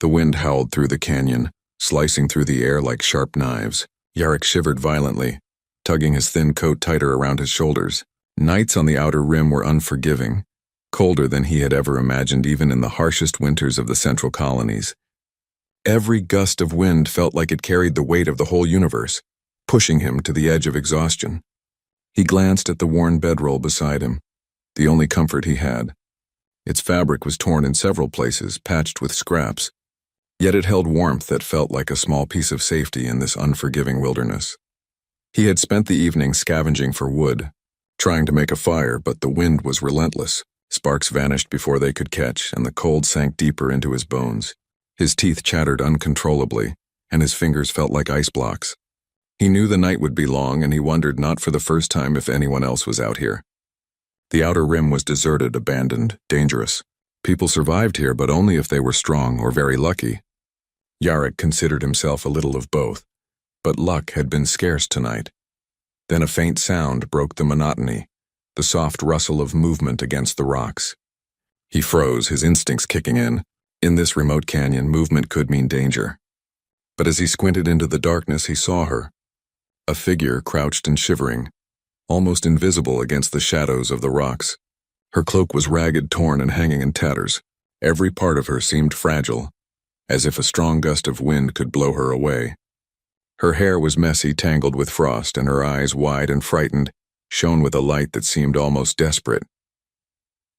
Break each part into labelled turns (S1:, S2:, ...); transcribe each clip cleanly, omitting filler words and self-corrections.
S1: The wind howled through the canyon, slicing through the air like sharp knives. Yarrick shivered violently, tugging his thin coat tighter around his shoulders. Nights on the outer rim were unforgiving, colder than he had ever imagined even in the harshest winters of the central colonies. Every gust of wind felt like it carried the weight of the whole universe, pushing him to the edge of exhaustion. He glanced at the worn bedroll beside him, the only comfort he had. Its fabric was torn in several places, patched with scraps, yet it held warmth that felt like a small piece of safety in this unforgiving wilderness. He had spent the evening scavenging for wood, trying to make a fire, but the wind was relentless. Sparks vanished before they could catch, and the cold sank deeper into his bones. His teeth chattered uncontrollably, and his fingers felt like ice blocks. He knew the night would be long, and he wondered not for the first time if anyone else was out here. The outer rim was deserted, abandoned, dangerous. People survived here, but only if they were strong or very lucky. Yarrick considered himself a little of both, but luck had been scarce tonight. Then a faint sound broke the monotony, the soft rustle of movement against the rocks. He froze, his instincts kicking in. In this remote canyon, movement could mean danger. But as he squinted into the darkness, he saw her. A figure crouched and shivering, almost invisible against the shadows of the rocks. Her cloak was ragged, torn, and hanging in tatters. Every part of her seemed fragile, as if a strong gust of wind could blow her away. Her hair was messy, tangled with frost, and her eyes, wide and frightened, shone with a light that seemed almost desperate.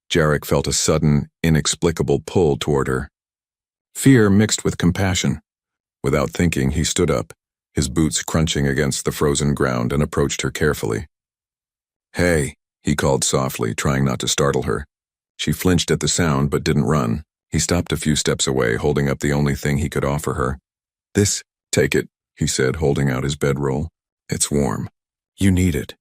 S1: Yarrick felt a sudden, inexplicable pull toward her. Fear mixed with compassion. Without thinking, he stood up, his boots crunching against the frozen ground, and approached her carefully. "Hey," he called softly, trying not to startle her. She flinched at the sound but didn't run. He stopped a few steps away, holding up the only thing he could offer her. "This, take it," he said, holding out his bedroll. "It's warm. You need it."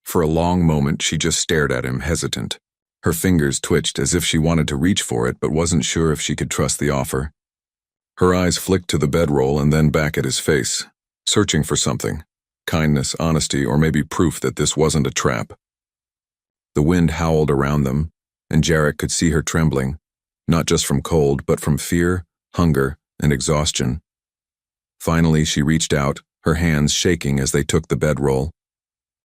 S1: For a long moment, she just stared at him, hesitant. Her fingers twitched as if she wanted to reach for it but wasn't sure if she could trust the offer. Her eyes flicked to the bedroll and then back at his face, searching for something. Kindness, honesty, or maybe proof that this wasn't a trap. The wind howled around them, and Yarrick could see her trembling, not just from cold, but from fear, hunger, and exhaustion. Finally, she reached out, her hands shaking as they took the bedroll.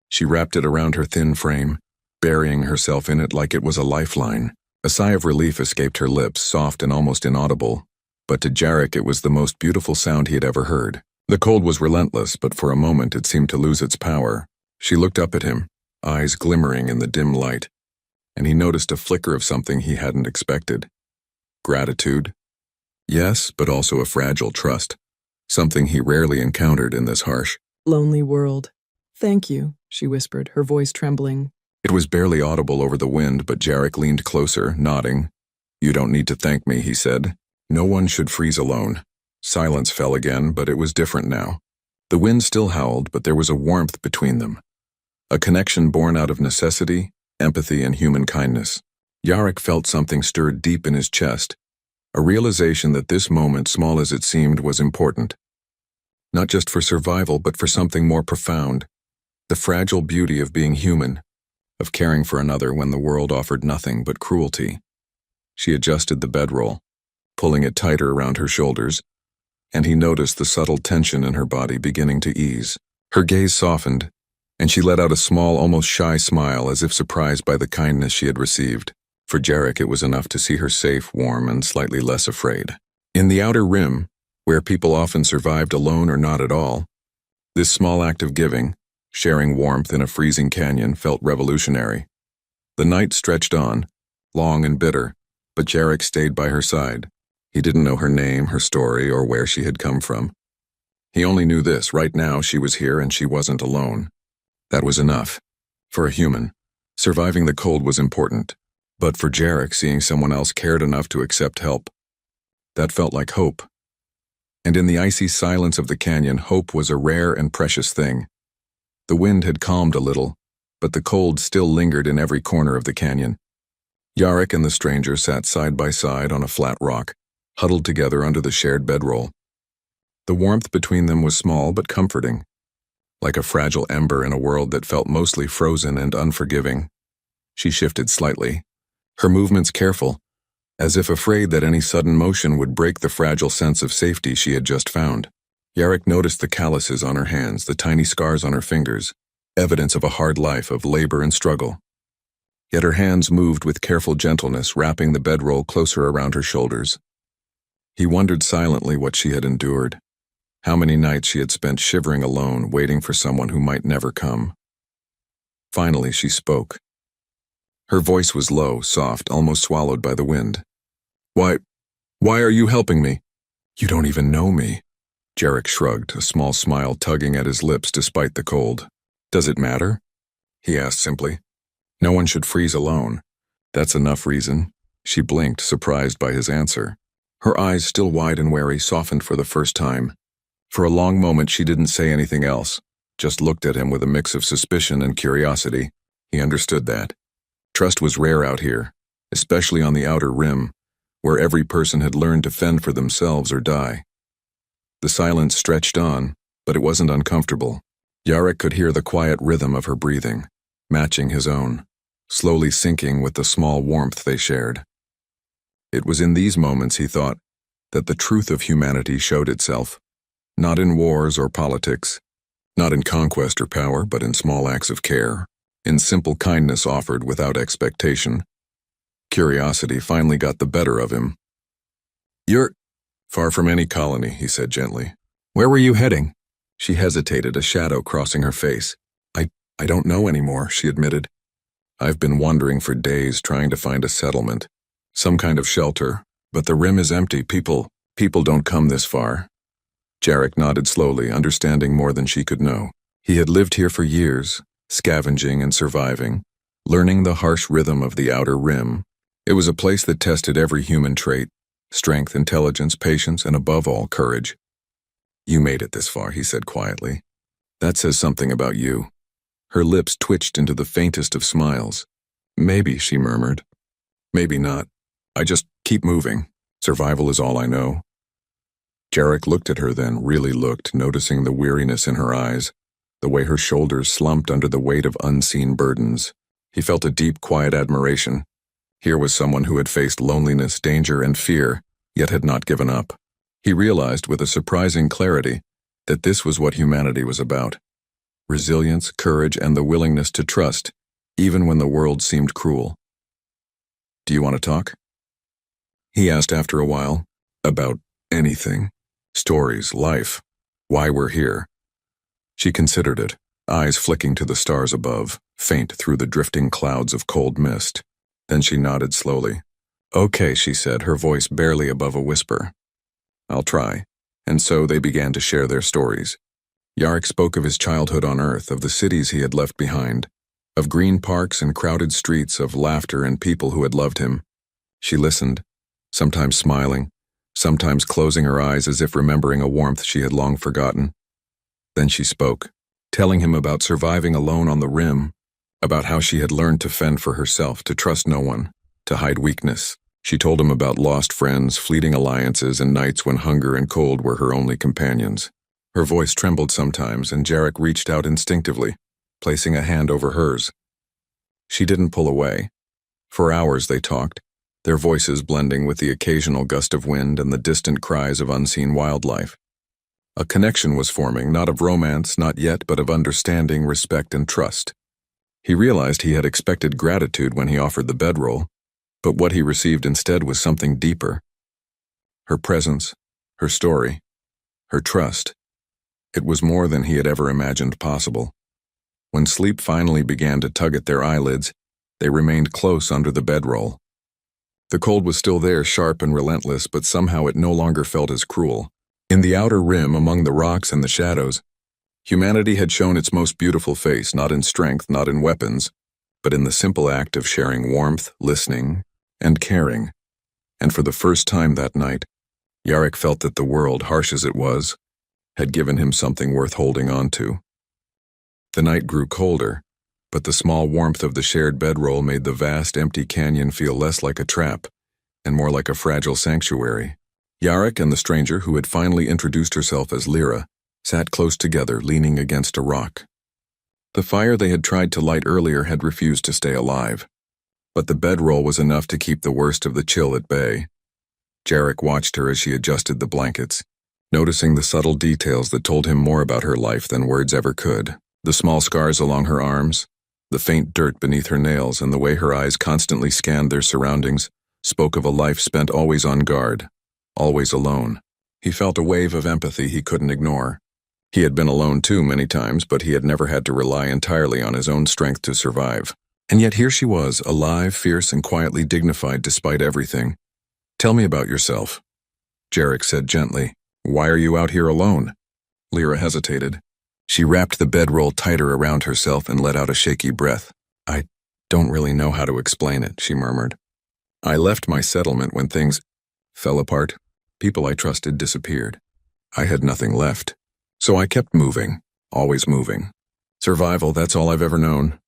S1: She wrapped it around her thin frame, burying herself in it like it was a lifeline. A sigh of relief escaped her lips, soft and almost inaudible, but to Yarrick it was the most beautiful sound he had ever heard. The cold was relentless, but for a moment it seemed to lose its power. She looked up at him, eyes glimmering in the dim light, and he noticed a flicker of something he hadn't expected. Gratitude? Yes, but also a fragile trust, something he rarely encountered in this harsh,
S2: lonely world. "Thank you," she whispered, her voice trembling.
S1: It was barely audible over the wind, but Yarrick leaned closer, nodding. "You don't need to thank me," he said. "No one should freeze alone." Silence fell again, but it was different now. The wind still howled, but there was a warmth between them. A connection born out of necessity, empathy, and human kindness. Yarrick felt something stirred deep in his chest, a realization that this moment, small as it seemed, was important. Not just for survival, but for something more profound. The fragile beauty of being human, of caring for another when the world offered nothing but cruelty. She adjusted the bedroll, pulling it tighter around her shoulders, and he noticed the subtle tension in her body beginning to ease. Her gaze softened, and she let out a small, almost shy smile as if surprised by the kindness she had received. For Yarrick, it was enough to see her safe, warm, and slightly less afraid. In the outer rim, where people often survived alone or not at all, this small act of giving, sharing warmth in a freezing canyon, felt revolutionary. The night stretched on, long and bitter, but Yarrick stayed by her side. He didn't know her name, her story, or where she had come from. He only knew this: right now she was here and she wasn't alone. That was enough. For a human, surviving the cold was important, but for Yarrick, seeing someone else cared enough to accept help, that felt like hope. And in the icy silence of the canyon, hope was a rare and precious thing. The wind had calmed a little, but the cold still lingered in every corner of the canyon. Yarrick and the stranger sat side by side on a flat rock, huddled together under the shared bedroll. The warmth between them was small but comforting, like a fragile ember in a world that felt mostly frozen and unforgiving. She shifted slightly, her movements careful, as if afraid that any sudden motion would break the fragile sense of safety she had just found. Yarrick noticed the calluses on her hands, the tiny scars on her fingers, evidence of a hard life of labor and struggle. Yet her hands moved with careful gentleness, wrapping the bedroll closer around her shoulders. He wondered silently what she had endured, how many nights she had spent shivering alone, waiting for someone who might never come. Finally, she spoke. Her voice was low, soft, almost swallowed by the wind. Why are you helping me? You don't even know me. Jarek shrugged, a small smile tugging at his lips despite the cold. Does it matter? He asked simply. No one should freeze alone. That's enough reason. She blinked, surprised by his answer. Her eyes, still wide and wary, softened for the first time. For a long moment she didn't say anything else, just looked at him with a mix of suspicion and curiosity. He understood that. Trust was rare out here, especially on the outer rim, where every person had learned to fend for themselves or die. The silence stretched on, but it wasn't uncomfortable. Yarrick could hear the quiet rhythm of her breathing, matching his own, slowly sinking with the small warmth they shared. It was in these moments, he thought, that the truth of humanity showed itself, not in wars or politics, not in conquest or power, but in small acts of care, in simple kindness offered without expectation. Curiosity finally got the better of him. You're far from any colony, he said gently. Where were you heading? She hesitated, a shadow crossing her face. I don't know anymore, she admitted. I've been wandering for days trying to find a settlement, some kind of shelter, but the rim is empty. People don't come this far. Jarek nodded slowly, understanding more than she could know. He had lived here for years, scavenging and surviving, learning the harsh rhythm of the outer rim. It was a place that tested every human trait, strength, intelligence, patience, and above all, courage. You made it this far, he said quietly. That says something about you. Her lips twitched into the faintest of smiles. Maybe, she murmured. Maybe not. I just keep moving. Survival is all I know. Jarek looked at her then, really looked, noticing the weariness in her eyes, the way her shoulders slumped under the weight of unseen burdens. He felt a deep, quiet admiration. Here was someone who had faced loneliness, danger, and fear, yet had not given up. He realized with a surprising clarity that this was what humanity was about. Resilience, courage, and the willingness to trust, even when the world seemed cruel. Do you want to talk? He asked after a while. About anything. Stories, life, why we're here. She considered it, eyes flicking to the stars above, faint through the drifting clouds of cold mist. Then she nodded slowly. Okay, she said, her voice barely above a whisper. I'll try. And so they began to share their stories. Yarrick spoke of his childhood on Earth, of the cities he had left behind, of green parks and crowded streets, of laughter and people who had loved him. She listened, sometimes smiling, sometimes closing her eyes as if remembering a warmth she had long forgotten. Then she spoke, telling him about surviving alone on the rim, about how she had learned to fend for herself, to trust no one, to hide weakness. She told him about lost friends, fleeting alliances, and nights when hunger and cold were her only companions. Her voice trembled sometimes, and Jarek reached out instinctively, placing a hand over hers. She didn't pull away. For hours they talked, their voices blending with the occasional gust of wind and the distant cries of unseen wildlife. A connection was forming, not of romance, not yet, but of understanding, respect, and trust. He realized he had expected gratitude when he offered the bedroll, but what he received instead was something deeper. Her presence, her story, her trust. It was more than he had ever imagined possible. When sleep finally began to tug at their eyelids, they remained close under the bedroll. The cold was still there, sharp and relentless, but somehow it no longer felt as cruel. In the outer rim, among the rocks and the shadows, humanity had shown its most beautiful face, not in strength, not in weapons, but in the simple act of sharing warmth, listening, and caring. And for the first time that night, Yarrick felt that the world, harsh as it was, had given him something worth holding on to. The night grew colder, but the small warmth of the shared bedroll made the vast, empty canyon feel less like a trap and more like a fragile sanctuary. Yarrick and the stranger, who had finally introduced herself as Lyra, sat close together, leaning against a rock. The fire they had tried to light earlier had refused to stay alive. but the bedroll was enough to keep the worst of the chill at bay. Jarek watched her as she adjusted the blankets, noticing the subtle details that told him more about her life than words ever could. The small scars along her arms, the faint dirt beneath her nails, and the way her eyes constantly scanned their surroundings spoke of a life spent always on guard, always alone. He felt a wave of empathy he couldn't ignore. He had been alone too many times, but he had never had to rely entirely on his own strength to survive. And yet here she was, alive, fierce, and quietly dignified despite everything. "Tell me about yourself," Jarek said gently. "Why are you out here alone?" Lyra hesitated. She wrapped the bedroll tighter around herself and let out a shaky breath. "I don't really know how to explain it," she murmured. "I left my settlement when things fell apart. People I trusted disappeared. I had nothing left. So I kept moving, always moving. Survival, that's all I've ever known."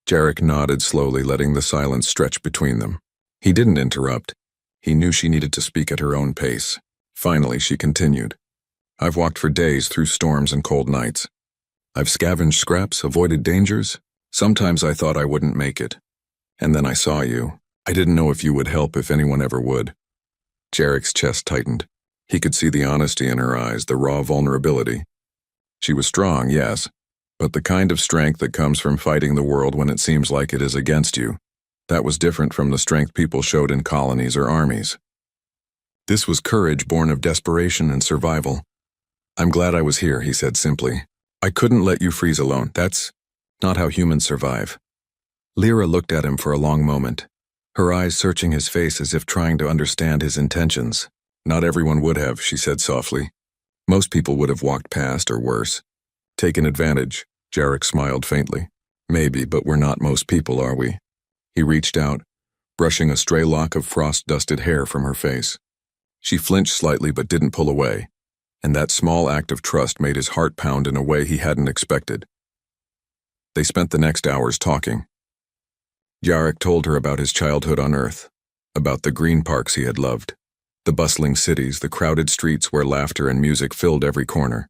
S1: Jarek nodded slowly, letting the silence stretch between them. He didn't interrupt. He knew she needed to speak at her own pace. Finally, she continued. "I've walked for days through storms and cold nights. I've scavenged scraps, avoided dangers. Sometimes I thought I wouldn't make it. And then I saw you. I didn't know if you would help, if anyone ever would." Jarek's chest tightened. He could see the honesty in her eyes, the raw vulnerability. She was strong, yes, but the kind of strength that comes from fighting the world when it seems like it is against you. That was different from the strength people showed in colonies or armies. This was courage born of desperation and survival. "I'm glad I was here," he said simply. "I couldn't let you freeze alone. That's not how humans survive." Lyra looked at him for a long moment, her eyes searching his face as if trying to understand his intentions. "Not everyone would have," she said softly. "Most people would have walked past, or worse. Taken advantage." Jarek smiled faintly. "Maybe, but we're not most people, are we?" He reached out, brushing a stray lock of frost-dusted hair from her face. She flinched slightly but didn't pull away, and that small act of trust made his heart pound in a way he hadn't expected. They spent the next hours talking. Jarek told her about his childhood on Earth, about the green parks he had loved, the bustling cities, the crowded streets where laughter and music filled every corner.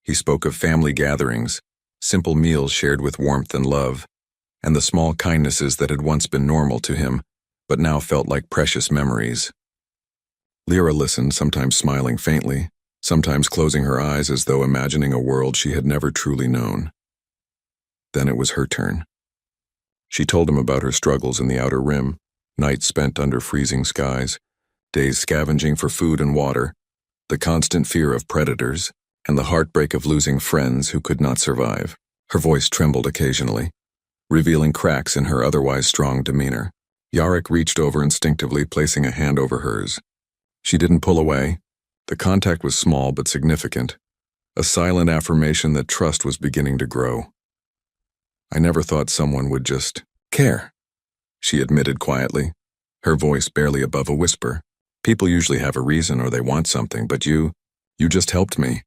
S1: He spoke of family gatherings, simple meals shared with warmth and love, and the small kindnesses that had once been normal to him, but now felt like precious memories. Lyra listened, sometimes smiling faintly, sometimes closing her eyes as though imagining a world she had never truly known. Then it was her turn. She told him about her struggles in the Outer Rim, nights spent under freezing skies, days scavenging for food and water, the constant fear of predators, and the heartbreak of losing friends who could not survive. Her voice trembled occasionally, revealing cracks in her otherwise strong demeanor. Jarek reached over instinctively, placing a hand over hers. She didn't pull away. The contact was small but significant, a silent affirmation that trust was beginning to grow. "I never thought someone would just care," she admitted quietly, her voice barely above a whisper. "People usually have a reason or they want something, but you just helped me."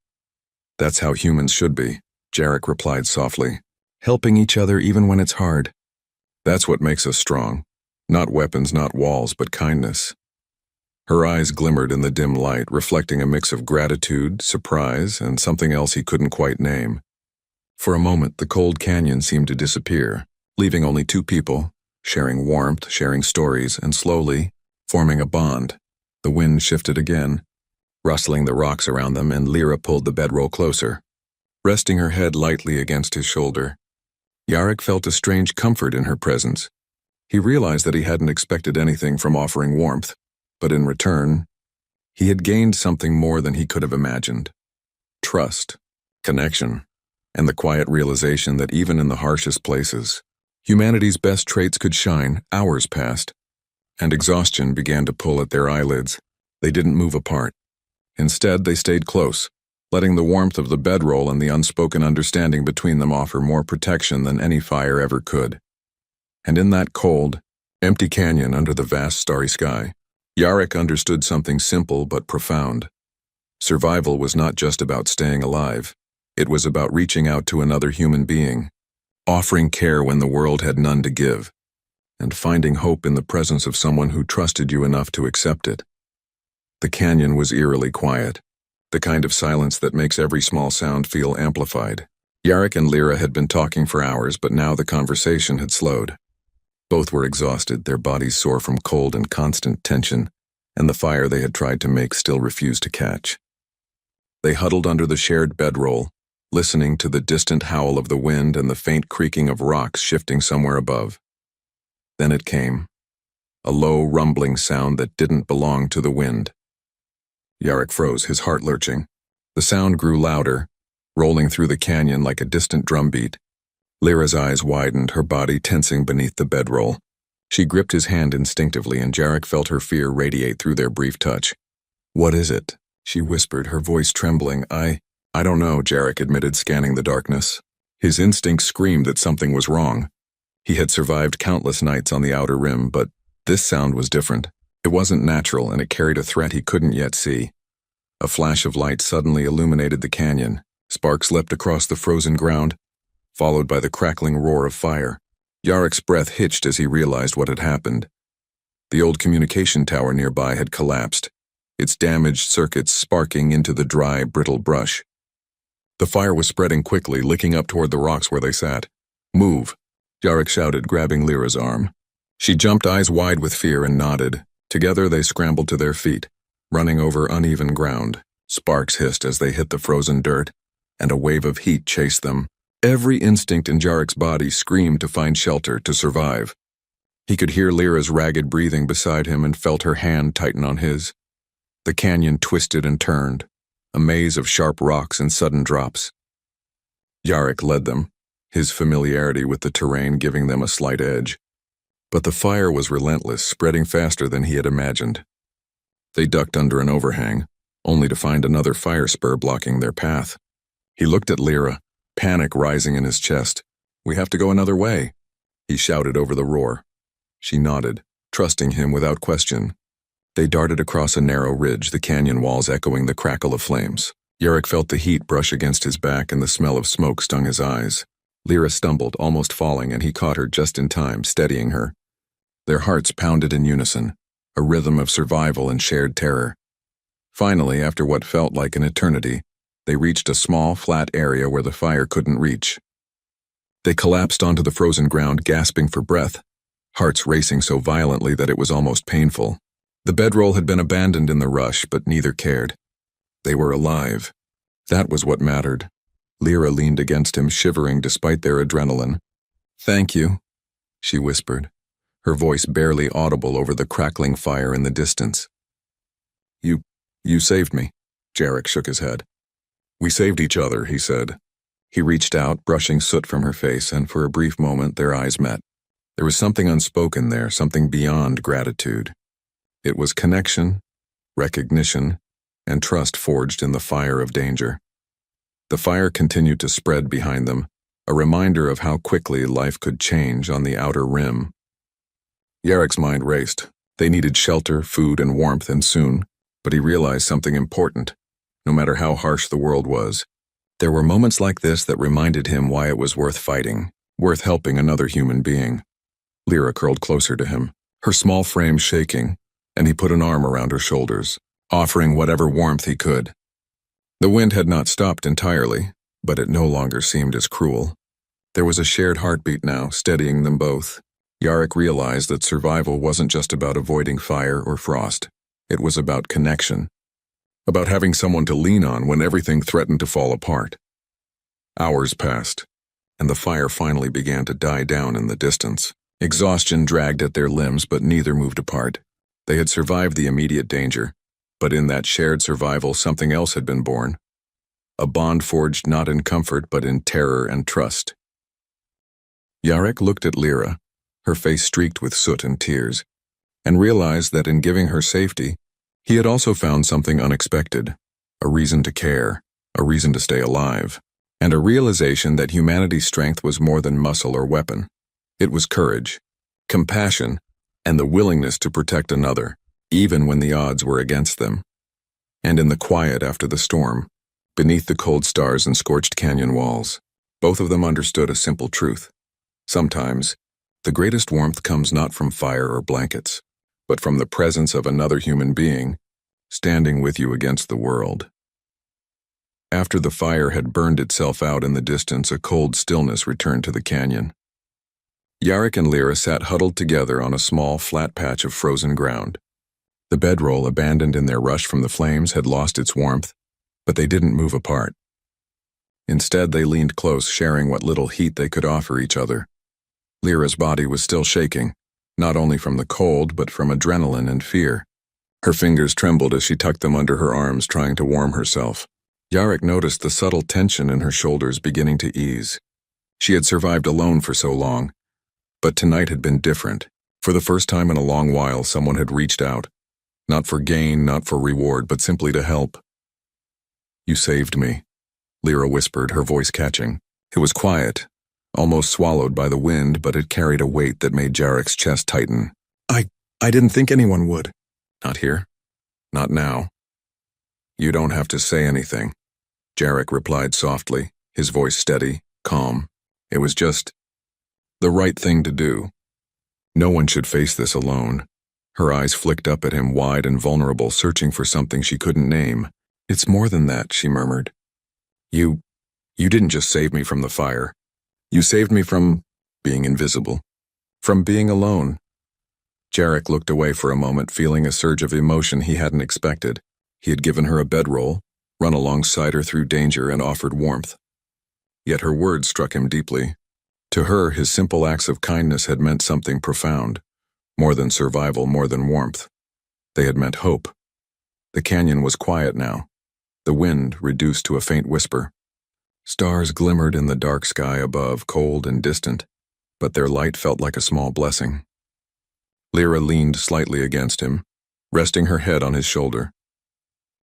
S1: "That's how humans should be," Jarek replied softly, "helping each other even when it's hard. That's what makes us strong. Not weapons, not walls, but kindness." Her eyes glimmered in the dim light, reflecting a mix of gratitude, surprise, and something else he couldn't quite name. For a moment, the cold canyon seemed to disappear, leaving only two people, sharing warmth, sharing stories, and slowly forming a bond. The wind shifted again, rustling the rocks around them, and Lyra pulled the bedroll closer, resting her head lightly against his shoulder. Jarek felt a strange comfort in her presence. He realized that he hadn't expected anything from offering warmth, but in return, he had gained something more than he could have imagined. Trust, connection, and the quiet realization that even in the harshest places, humanity's best traits could shine. Hours passed, and exhaustion began to pull at their eyelids. They didn't move apart. Instead, they stayed close, letting the warmth of the bedroll and the unspoken understanding between them offer more protection than any fire ever could. And in that cold, empty canyon under the vast starry sky, Jarek understood something simple but profound. Survival was not just about staying alive. It was about reaching out to another human being, offering care when the world had none to give, and finding hope in the presence of someone who trusted you enough to accept it. The canyon was eerily quiet, the kind of silence that makes every small sound feel amplified. Jarek and Lyra had been talking for hours, but now the conversation had slowed. Both were exhausted, their bodies sore from cold and constant tension, and the fire they had tried to make still refused to catch. They huddled under the shared bedroll, listening to the distant howl of the wind and the faint creaking of rocks shifting somewhere above. Then it came, a low, rumbling sound that didn't belong to the wind. Yarrick froze, his heart lurching. The sound grew louder, rolling through the canyon like a distant drumbeat. Lyra's eyes widened, her body tensing beneath the bedroll. She gripped his hand instinctively, and Yarrick felt her fear radiate through their brief touch. "What is it?" she whispered, her voice trembling. I don't know," Yarrick admitted, scanning the darkness. His instincts screamed that something was wrong. He had survived countless nights on the outer rim, but this sound was different. It wasn't natural, and it carried a threat he couldn't yet see. A flash of light suddenly illuminated the canyon. Sparks leapt across the frozen ground, followed by the crackling roar of fire. Yarrick's breath hitched as he realized what had happened. The old communication tower nearby had collapsed, its damaged circuits sparking into the dry, brittle brush. The fire was spreading quickly, licking up toward the rocks where they sat. "Move," Yarrick shouted, grabbing Lyra's arm. She jumped, eyes wide with fear, and nodded. Together they scrambled to their feet, running over uneven ground. Sparks hissed as they hit the frozen dirt, and a wave of heat chased them. Every instinct in Yarrick's body screamed to find shelter, to survive. He could hear Lyra's ragged breathing beside him and felt her hand tighten on his. The canyon twisted and turned, a maze of sharp rocks and sudden drops. Yarrick led them, his familiarity with the terrain giving them a slight edge. But the fire was relentless, spreading faster than he had imagined. They ducked under an overhang, only to find another fire spur blocking their path. He looked at Lyra, panic rising in his chest. "We have to go another way," he shouted over the roar. She nodded, trusting him without question. They darted across a narrow ridge, the canyon walls echoing the crackle of flames. Yarrick felt the heat brush against his back, and the smell of smoke stung his eyes. Lyra stumbled, almost falling, and he caught her just in time, steadying her. Their hearts pounded in unison, a rhythm of survival and shared terror. Finally, after what felt like an eternity, they reached a small, flat area where the fire couldn't reach. They collapsed onto the frozen ground, gasping for breath, hearts racing so violently that it was almost painful. The bedroll had been abandoned in the rush, but neither cared. They were alive. That was what mattered. Lyra leaned against him, shivering despite their adrenaline. "Thank you," she whispered, her voice barely audible over the crackling fire in the distance. You saved me," Yarrick shook his head. "We saved each other," he said. He reached out, brushing soot from her face, and for a brief moment their eyes met. There was something unspoken there, something beyond gratitude. It was connection, recognition, and trust forged in the fire of danger. The fire continued to spread behind them, a reminder of how quickly life could change on the outer rim. Yarrick's mind raced. They needed shelter, food, and warmth, and soon. But he realized something important. No matter how harsh the world was, there were moments like this that reminded him why it was worth fighting, worth helping another human being. Lyra curled closer to him, her small frame shaking, and he put an arm around her shoulders, offering whatever warmth he could. The wind had not stopped entirely, but it no longer seemed as cruel. There was a shared heartbeat now, steadying them both. Yarrick realized that survival wasn't just about avoiding fire or frost. It was about connection, about having someone to lean on when everything threatened to fall apart. Hours passed, and the fire finally began to die down in the distance. Exhaustion dragged at their limbs, but neither moved apart. They had survived the immediate danger, but in that shared survival something else had been born. A bond forged not in comfort, but in terror and trust. Yarrick looked at Lyra, her face streaked with soot and tears, and realized that in giving her safety, he had also found something unexpected, a reason to care, a reason to stay alive, and a realization that humanity's strength was more than muscle or weapon. It was courage, compassion, and the willingness to protect another, even when the odds were against them. And in the quiet after the storm, beneath the cold stars and scorched canyon walls, both of them understood a simple truth. Sometimes, the greatest warmth comes not from fire or blankets, but from the presence of another human being, standing with you against the world. After the fire had burned itself out in the distance, a cold stillness returned to the canyon. Yarrick and Lyra sat huddled together on a small, flat patch of frozen ground. The bedroll, abandoned in their rush from the flames, had lost its warmth, but they didn't move apart. Instead, they leaned close, sharing what little heat they could offer each other. Lyra's body was still shaking, not only from the cold, but from adrenaline and fear. Her fingers trembled as she tucked them under her arms, trying to warm herself. Yarrick noticed the subtle tension in her shoulders beginning to ease. She had survived alone for so long, but tonight had been different. For the first time in a long while, someone had reached out. Not for gain, not for reward, but simply to help. "You saved me," Lyra whispered, her voice catching. It was quiet, almost swallowed by the wind, but it carried a weight that made Yarrick's chest tighten. I didn't think anyone would." "Not here. Not now." "You don't have to say anything," Yarrick replied softly, his voice steady, calm. "It was just the right thing to do. No one should face this alone." Her eyes flicked up at him, wide and vulnerable, searching for something she couldn't name. "It's more than that," she murmured. You didn't just save me from the fire. You saved me from being invisible. From being alone." Yarrick looked away for a moment, feeling a surge of emotion he hadn't expected. He had given her a bedroll, run alongside her through danger, and offered warmth. Yet her words struck him deeply. To her, his simple acts of kindness had meant something profound. More than survival, more than warmth. They had meant hope. The canyon was quiet now, the wind reduced to a faint whisper. Stars glimmered in the dark sky above, cold and distant, but their light felt like a small blessing. Lyra leaned slightly against him, resting her head on his shoulder.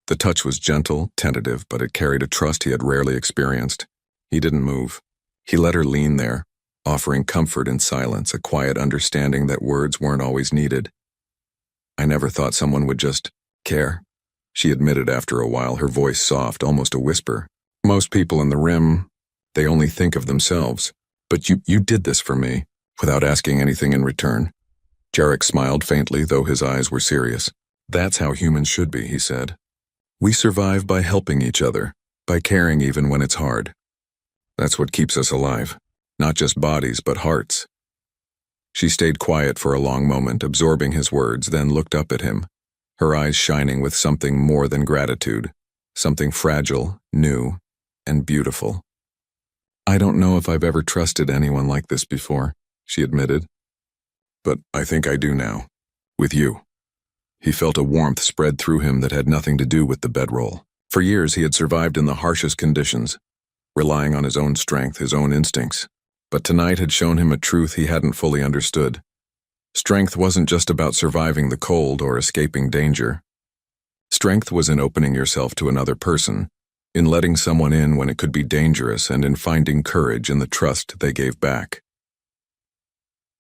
S1: The touch was gentle, tentative, but it carried a trust he had rarely experienced. He didn't move. He let her lean there, offering comfort in silence, a quiet understanding that words weren't always needed. "I never thought someone would just care," she admitted after a while, her voice soft, almost a whisper. "Most people in the rim, they only think of themselves. But you did this for me, without asking anything in return." Yarrick smiled faintly, though his eyes were serious. "That's how humans should be," he said. "We survive by helping each other, by caring even when it's hard. That's what keeps us alive, not just bodies, but hearts." She stayed quiet for a long moment, absorbing his words, then looked up at him, her eyes shining with something more than gratitude, something fragile, new, and beautiful. "I don't know if I've ever trusted anyone like this before," she admitted. "But I think I do now. With you." He felt a warmth spread through him that had nothing to do with the bedroll. For years he had survived in the harshest conditions, relying on his own strength, his own instincts. But tonight had shown him a truth he hadn't fully understood. Strength wasn't just about surviving the cold or escaping danger. Strength was in opening yourself to another person, in letting someone in when it could be dangerous, and in finding courage in the trust they gave back.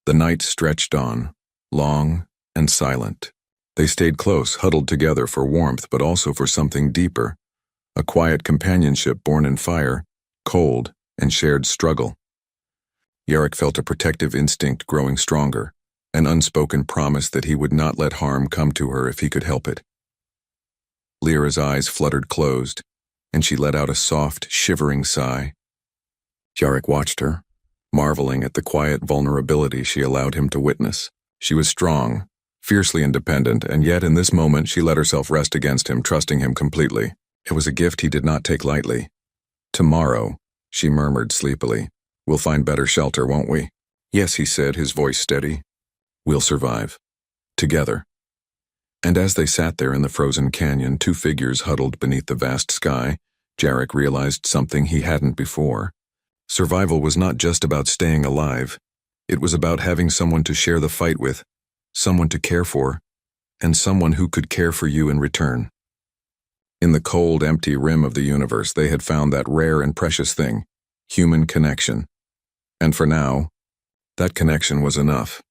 S1: The night stretched on, long and silent. They stayed close, huddled together for warmth, but also for something deeper, a quiet companionship born in fire, cold, and shared struggle. Yarrick felt a protective instinct growing stronger, an unspoken promise that he would not let harm come to her if he could help it. Lyra's eyes fluttered closed, and she let out a soft, shivering sigh. Yarrick watched her, marveling at the quiet vulnerability she allowed him to witness. She was strong, fiercely independent, and yet in this moment she let herself rest against him, trusting him completely. It was a gift he did not take lightly. "Tomorrow," she murmured sleepily, "we'll find better shelter, won't we?" "Yes," he said, his voice steady. "We'll survive. Together." And as they sat there in the frozen canyon, two figures huddled beneath the vast sky, Yarrick realized something he hadn't before. Survival was not just about staying alive. It was about having someone to share the fight with, someone to care for, and someone who could care for you in return. In the cold, empty rim of the universe, they had found that rare and precious thing, human connection. And for now, that connection was enough.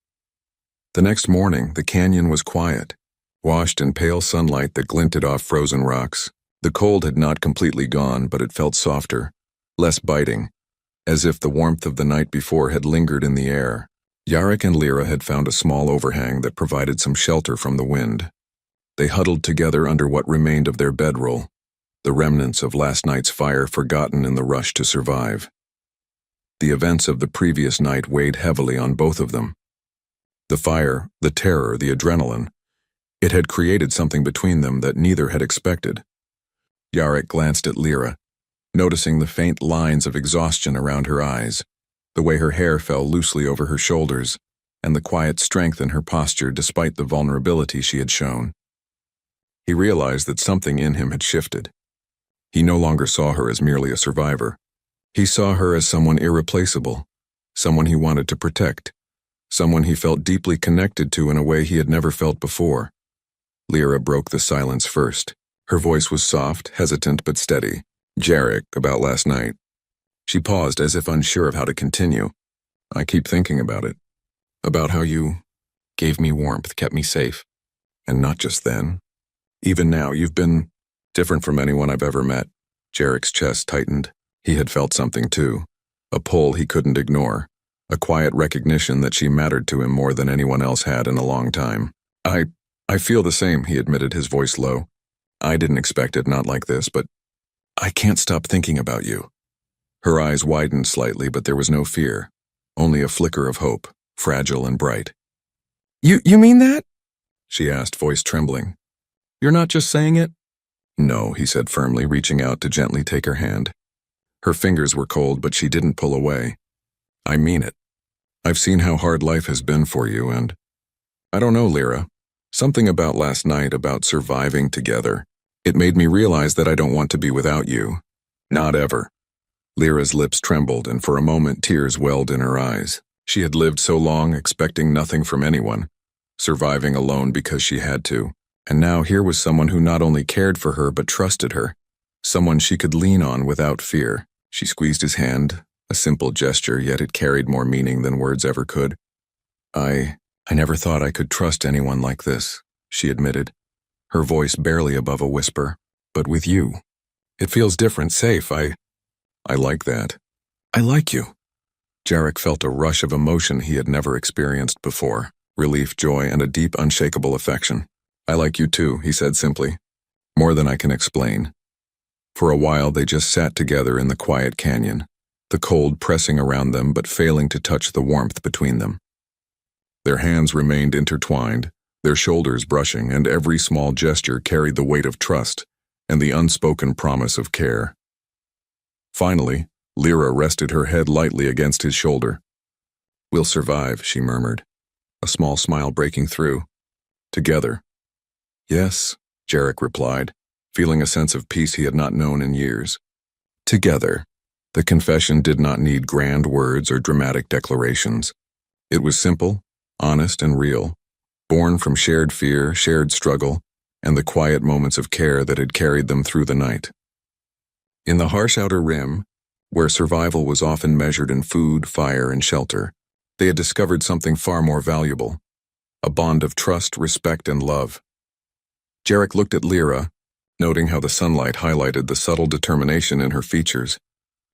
S1: The next morning, the canyon was quiet, washed in pale sunlight that glinted off frozen rocks. The cold had not completely gone, but it felt softer, less biting, as if the warmth of the night before had lingered in the air. Yarrick and Lyra had found a small overhang that provided some shelter from the wind. They huddled together under what remained of their bedroll, the remnants of last night's fire forgotten in the rush to survive. The events of the previous night weighed heavily on both of them. The fire, the terror, the adrenaline. It had created something between them that neither had expected. Jarek glanced at Lyra, noticing the faint lines of exhaustion around her eyes, the way her hair fell loosely over her shoulders, and the quiet strength in her posture despite the vulnerability she had shown. He realized that something in him had shifted. He no longer saw her as merely a survivor. He saw her as someone irreplaceable, someone he wanted to protect, someone he felt deeply connected to in a way he had never felt before. Lyra broke the silence first. Her voice was soft, hesitant, but steady. "Jarek, about last night." She paused as if unsure of how to continue. "I keep thinking about it. About how you gave me warmth, kept me safe. And not just then. Even now, you've been different from anyone I've ever met." Jarek's chest tightened. He had felt something too. A pull he couldn't ignore. A quiet recognition that she mattered to him more than anyone else had in a long time. I feel the same," he admitted, his voice low. "I didn't expect it, not like this, but I can't stop thinking about you." Her eyes widened slightly, but there was no fear, only a flicker of hope, fragile and bright.
S2: You mean that?"
S1: she asked, voice trembling. "You're not just saying it?" "No," he said firmly, reaching out to gently take her hand. Her fingers were cold, but she didn't pull away. "I mean it. I've seen how hard life has been for you, and I don't know, Lyra. Something about last night, about surviving together. It made me realize that I don't want to be without you. Not ever." Lyra's lips trembled, and for a moment tears welled in her eyes. She had lived so long, expecting nothing from anyone, surviving alone because she had to. And now here was someone who not only cared for her but trusted her. Someone she could lean on without fear. She squeezed his hand, a simple gesture, yet it carried more meaning than words ever could. I never thought I could trust anyone like this," she admitted, her voice barely above a whisper. "But with you, it feels different, safe. I like that. I like you." Jarek felt a rush of emotion he had never experienced before, relief, joy, and a deep, unshakable affection. "I like you too," he said simply, "more than I can explain." For a while they just sat together in the quiet canyon, the cold pressing around them but failing to touch the warmth between them. Their hands remained intertwined, their shoulders brushing, and every small gesture carried the weight of trust and the unspoken promise of care. Finally, Lyra rested her head lightly against his shoulder. "We'll survive," she murmured, a small smile breaking through. "Together." "Yes," Jarek replied, feeling a sense of peace he had not known in years. "Together." The confession did not need grand words or dramatic declarations. It was simple, honest, and real, born from shared fear, shared struggle, and the quiet moments of care that had carried them through the night. In the harsh outer rim, where survival was often measured in food, fire, and shelter, they had discovered something far more valuable, a bond of trust, respect, and love. Jarek looked at Lyra, noting how the sunlight highlighted the subtle determination in her features,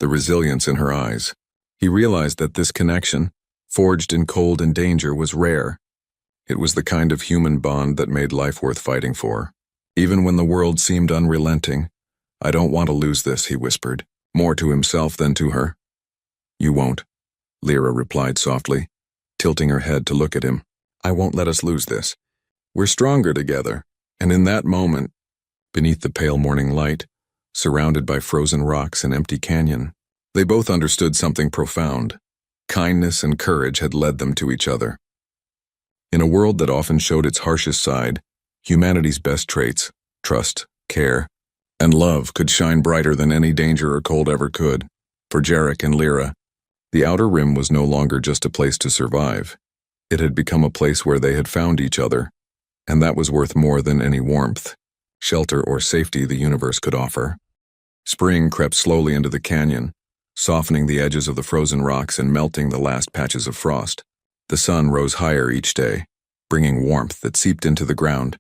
S1: the resilience in her eyes. He realized that this connection, forged in cold and danger, was rare. It was the kind of human bond that made life worth fighting for. Even when the world seemed unrelenting, "I don't want to lose this," he whispered, more to himself than to her. "You won't," Lyra replied softly, tilting her head to look at him. "I won't let us lose this. We're stronger together." And in that moment, beneath the pale morning light, surrounded by frozen rocks and empty canyon, they both understood something profound. Kindness and courage had led them to each other. In a world that often showed its harshest side, humanity's best traits, trust, care, and love, could shine brighter than any danger or cold ever could. For Jarek and Lyra, the outer rim was no longer just a place to survive. It had become a place where they had found each other, and that was worth more than any warmth, shelter, or safety the universe could offer. Spring crept slowly into the canyon, softening the edges of the frozen rocks and melting the last patches of frost. The sun rose higher each day, bringing warmth that seeped into the ground,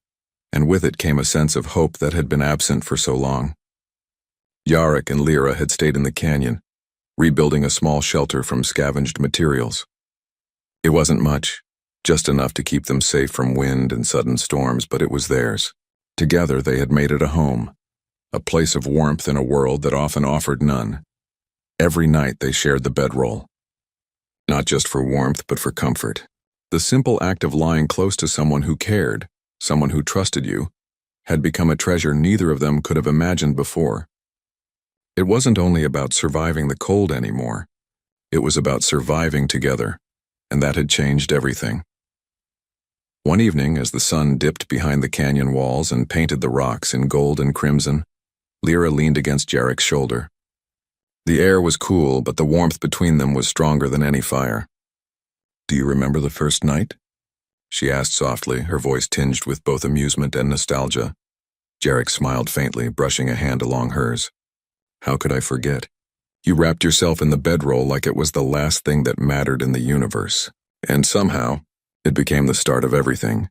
S1: and with it came a sense of hope that had been absent for so long. Jarek and Lyra had stayed in the canyon, rebuilding a small shelter from scavenged materials. It wasn't much, just enough to keep them safe from wind and sudden storms, but it was theirs. Together they had made it a home, a place of warmth in a world that often offered none. Every night they shared the bedroll, not just for warmth but for comfort. The simple act of lying close to someone who cared, someone who trusted you, had become a treasure neither of them could have imagined before. It wasn't only about surviving the cold anymore. It was about surviving together, and that had changed everything. One evening, as the sun dipped behind the canyon walls and painted the rocks in gold and crimson, Lyra leaned against Jarek's shoulder. The air was cool, but the warmth between them was stronger than any fire. "Do you remember the first night?" she asked softly, her voice tinged with both amusement and nostalgia. Jarek smiled faintly, brushing a hand along hers. "How could I forget? You wrapped yourself in the bedroll like it was the last thing that mattered in the universe. And somehow, it became the start of everything."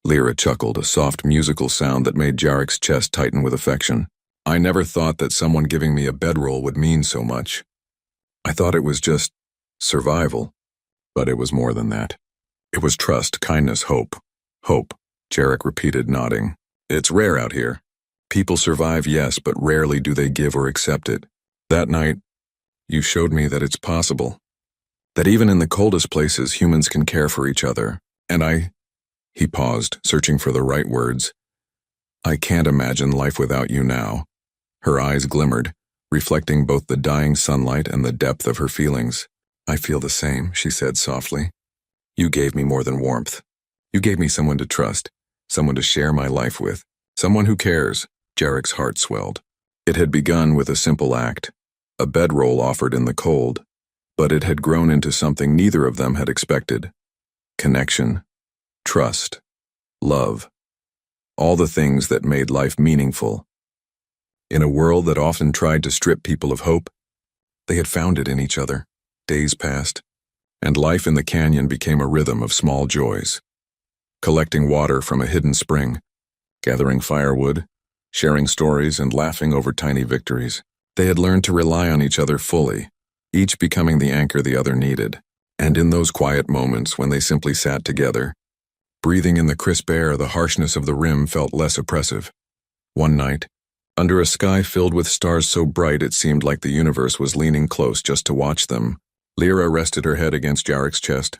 S1: Lyra chuckled, a soft musical sound that made Jarek's chest tighten with affection. "I never thought that someone giving me a bedroll would mean so much. I thought it was just survival. But it was more than that. It was trust, kindness, hope." "Hope," Jarek repeated, nodding. "It's rare out here. People survive, yes, but rarely do they give or accept it. That night, you showed me that it's possible. That even in the coldest places, humans can care for each other. And He paused, searching for the right words. "I can't imagine life without you now." Her eyes glimmered, reflecting both the dying sunlight and the depth of her feelings. "I feel the same," she said softly. "You gave me more than warmth. You gave me someone to trust, someone to share my life with, someone who cares." Jarek's heart swelled. It had begun with a simple act, a bedroll offered in the cold, but it had grown into something neither of them had expected. Connection, trust, love, all the things that made life meaningful. In a world that often tried to strip people of hope, they had found it in each other. Days passed, and life in the canyon became a rhythm of small joys. Collecting water from a hidden spring, gathering firewood, sharing stories and laughing over tiny victories. They had learned to rely on each other fully, each becoming the anchor the other needed. And in those quiet moments when they simply sat together, breathing in the crisp air, the harshness of the rim felt less oppressive. One night, under a sky filled with stars so bright it seemed like the universe was leaning close just to watch them, Lyra rested her head against Jarek's chest.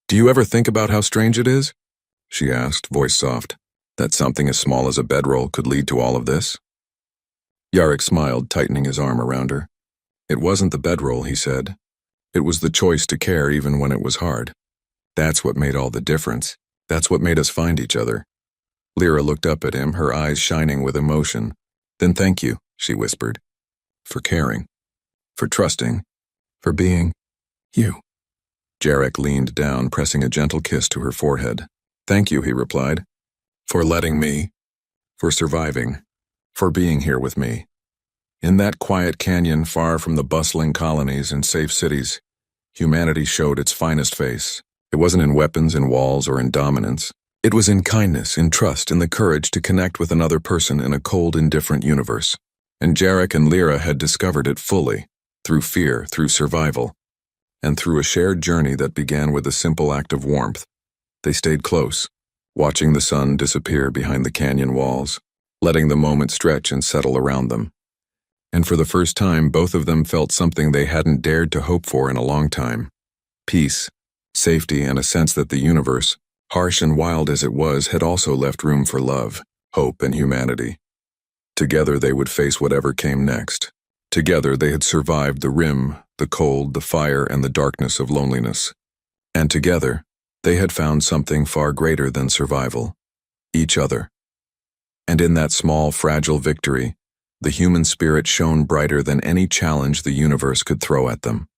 S1: "Do you ever think about how strange it is?" she asked, voice soft. "That something as small as a bedroll could lead to all of this?" Jarek smiled, tightening his arm around her. "It wasn't the bedroll," he said. "It was the choice to care even when it was hard. That's what made all the difference. That's what made us find each other." Lyra looked up at him, her eyes shining with emotion. "Then thank you," she whispered. "For caring. For trusting. For being you." Jarek leaned down, pressing a gentle kiss to her forehead. "Thank you," he replied. "For letting me. For surviving. For being here with me." In that quiet canyon, far from the bustling colonies and safe cities, humanity showed its finest face. It wasn't in weapons, in walls, or in dominance. It was in kindness, in trust, in the courage to connect with another person in a cold, indifferent universe. And Jarek and Lyra had discovered it fully, through fear, through survival, and through a shared journey that began with a simple act of warmth. They stayed close, watching the sun disappear behind the canyon walls, letting the moment stretch and settle around them. And for the first time, both of them felt something they hadn't dared to hope for in a long time. Peace, safety, and a sense that the universe, harsh and wild as it was, had also left room for love, hope, and humanity. Together they would face whatever came next. Together they had survived the rim, the cold, the fire, and the darkness of loneliness. And together, they had found something far greater than survival: each other. And in that small, fragile victory, the human spirit shone brighter than any challenge the universe could throw at them.